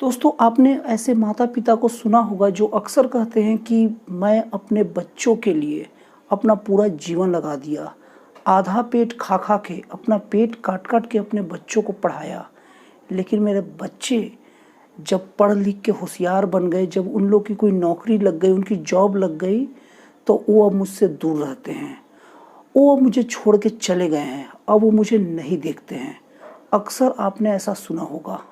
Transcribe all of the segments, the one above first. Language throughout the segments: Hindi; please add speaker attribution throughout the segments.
Speaker 1: दोस्तों, आपने ऐसे माता पिता को सुना होगा जो अक्सर कहते हैं कि मैं अपने बच्चों के लिए अपना पूरा जीवन लगा दिया, आधा पेट खा खा के, अपना पेट काट काट के अपने बच्चों को पढ़ाया, लेकिन मेरे बच्चे जब पढ़ लिख के होशियार बन गए, जब उन लोग की कोई नौकरी लग गई, उनकी जॉब लग गई, तो वो अब मुझसे दूर रहते हैं। वो अब मुझे छोड़ के चले गए हैं, अब वो मुझे नहीं देखते हैं। अक्सर आपने ऐसा सुना होगा।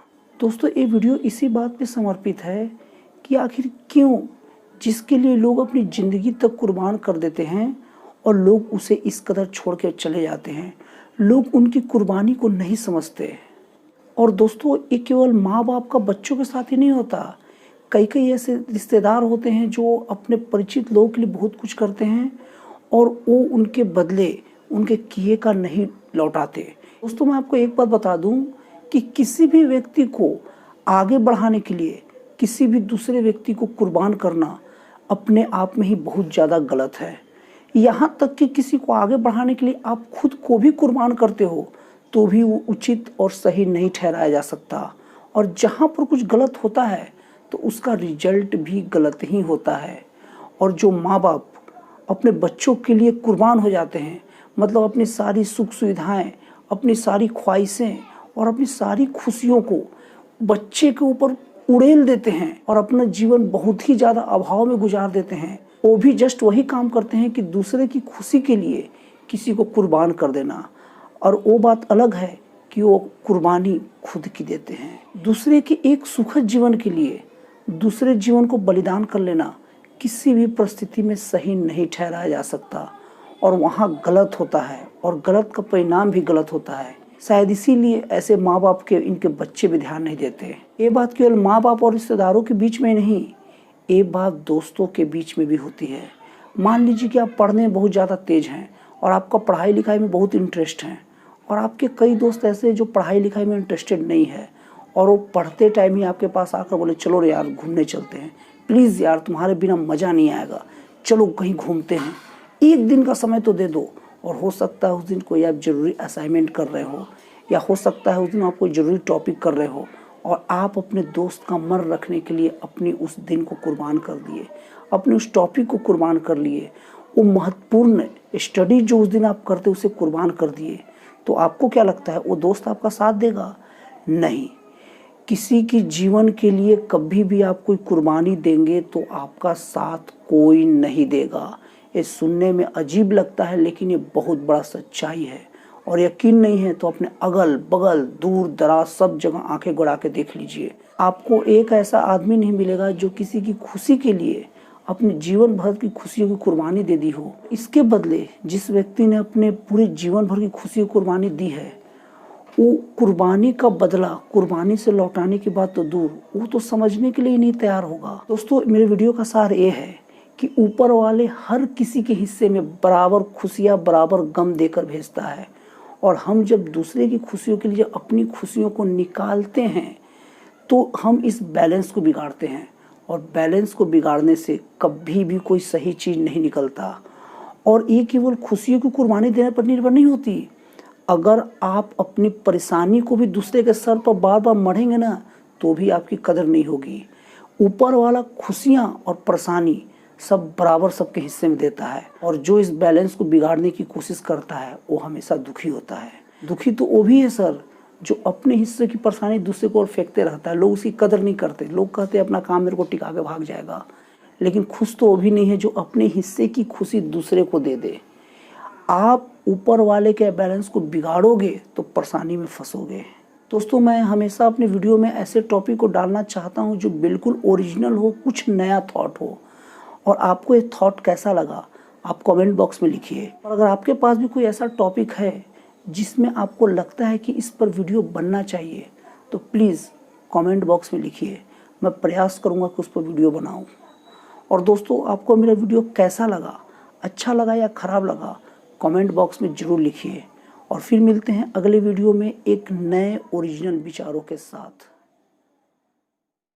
Speaker 1: दोस्तों, ये वीडियो इसी बात पे समर्पित है कि आखिर क्यों जिसके लिए लोग अपनी ज़िंदगी तक कुर्बान कर देते हैं और लोग उसे इस कदर छोड़ के चले जाते हैं, लोग उनकी कुर्बानी को नहीं समझते। और दोस्तों, ये केवल माँ बाप का बच्चों के साथ ही नहीं होता। कई कई ऐसे रिश्तेदार होते हैं जो अपने परिचित लोगों के लिए बहुत कुछ करते हैं और वो उनके बदले उनके किए का नहीं लौटाते। दोस्तों, मैं आपको एक बात बता दूं कि किसी भी व्यक्ति को आगे बढ़ाने के लिए किसी भी दूसरे व्यक्ति को कुर्बान करना अपने आप में ही बहुत ज़्यादा गलत है। यहाँ तक कि किसी को आगे बढ़ाने के लिए आप खुद को भी कुर्बान करते हो तो भी वो उचित और सही नहीं ठहराया जा सकता। और जहाँ पर कुछ गलत होता है तो उसका रिजल्ट भी गलत ही होता है। और जो माँ बाप अपने बच्चों के लिए कुर्बान हो जाते हैं, मतलब अपनी सारी सुख सुविधाएं, अपनी सारी ख्वाहिशें और अपनी सारी खुशियों को बच्चे के ऊपर उड़ेल देते हैं और अपना जीवन बहुत ही ज़्यादा अभाव में गुजार देते हैं, वो भी जस्ट वही काम करते हैं कि दूसरे की खुशी के लिए किसी को कुर्बान कर देना। और वो बात अलग है कि वो कुर्बानी खुद की देते हैं। दूसरे के एक सुखद जीवन के लिए दूसरे जीवन को बलिदान कर लेना किसी भी परिस्थिति में सही नहीं ठहराया जा सकता और वहाँ गलत होता है और गलत का परिणाम भी गलत होता है। शायद इसीलिए ऐसे माँ बाप के इनके बच्चे भी ध्यान नहीं देते। ये बात केवल माँ बाप और रिश्तेदारों के बीच में नहीं, ये बात दोस्तों के बीच में भी होती है। मान लीजिए कि आप पढ़ने में बहुत ज़्यादा तेज हैं और आपका पढ़ाई लिखाई में बहुत इंटरेस्ट है और आपके कई दोस्त ऐसे हैं जो पढ़ाई लिखाई में इंटरेस्टेड नहीं है और वो पढ़ते टाइम ही आपके पास आकर बोले चलो यार घूमने चलते हैं, प्लीज़ यार तुम्हारे बिना मज़ा नहीं आएगा, चलो कहीं घूमते हैं, एक दिन का समय तो दे दो। और हो सकता है उस दिन कोई आप ज़रूरी असाइनमेंट कर रहे हो या हो सकता है उस दिन आप कोई ज़रूरी टॉपिक कर रहे हो और आप अपने दोस्त का मन रखने के लिए अपनी उस दिन को कुर्बान कर दिए, अपने उस टॉपिक को कुर्बान कर लिए, वो महत्वपूर्ण स्टडी जो उस दिन आप करते उसे कुर्बान कर दिए। तो आपको क्या लगता है वो दोस्त आपका साथ देगा? नहीं। किसी की जीवन के लिए कभी भी आप कोई कुर्बानी देंगे तो आपका साथ कोई नहीं देगा। ये सुनने में अजीब लगता है लेकिन ये बहुत बड़ा सच्चाई है। और यकीन नहीं है तो अपने अगल बगल दूर दराज सब जगह आंखें गड़ा के देख लीजिए, आपको एक ऐसा आदमी नहीं मिलेगा जो किसी की खुशी के लिए अपने जीवन भर की खुशियों की कुर्बानी दे दी हो। इसके बदले जिस व्यक्ति ने अपने पूरे जीवन भर की खुशी की कुर्बानी दी है, वो कुर्बानी का बदला कुर्बानी से लौटाने की बात तो दूर, वो तो समझने के लिए नहीं तैयार होगा। दोस्तों, मेरे वीडियो का सार ये है कि ऊपर वाले हर किसी के हिस्से में बराबर खुशियाँ बराबर गम देकर भेजता है और हम जब दूसरे की खुशियों के लिए अपनी खुशियों को निकालते हैं तो हम इस बैलेंस को बिगाड़ते हैं और बैलेंस को बिगाड़ने से कभी भी कोई सही चीज़ नहीं निकलता। और ये केवल खुशियों की कुर्बानी देने पर निर्भर नहीं होती। अगर आप अपनी परेशानी को भी दूसरे के सर पर बार बार मढ़ेंगे ना तो भी आपकी कदर नहीं होगी। ऊपर वाला खुशियाँ और परेशानी सब बराबर सबके हिस्से में देता है और जो इस बैलेंस को बिगाड़ने की कोशिश करता है वो हमेशा दुखी होता है। दुखी तो वो भी है सर जो अपने हिस्से की परेशानी दूसरे को और फेंकते रहता है। लोग उसकी कदर नहीं करते, लोग कहते हैं अपना काम मेरे को टिका के भाग जाएगा, लेकिन खुश तो वो भी नहीं है जो अपने हिस्से की खुशी दूसरे को दे दे। आप ऊपर वाले के बैलेंस को बिगाड़ोगे तो परेशानी में फंसोगे। दोस्तों, मैं हमेशा अपने वीडियो में ऐसे टॉपिक को डालना चाहता हूँ जो बिल्कुल ओरिजिनल हो, कुछ नया थॉट हो। और आपको ये थॉट कैसा लगा आप कमेंट बॉक्स में लिखिए। और अगर आपके पास भी कोई ऐसा टॉपिक है जिसमें आपको लगता है कि इस पर वीडियो बनना चाहिए तो प्लीज़ कमेंट बॉक्स में लिखिए, मैं प्रयास करूँगा कि उस पर वीडियो बनाऊँ। और दोस्तों, आपको मेरा वीडियो कैसा लगा, अच्छा लगा या ख़राब लगा, कमेंट बॉक्स में ज़रूर लिखिए। और फिर मिलते हैं अगले वीडियो में एक नए ओरिजिनल विचारों के साथ।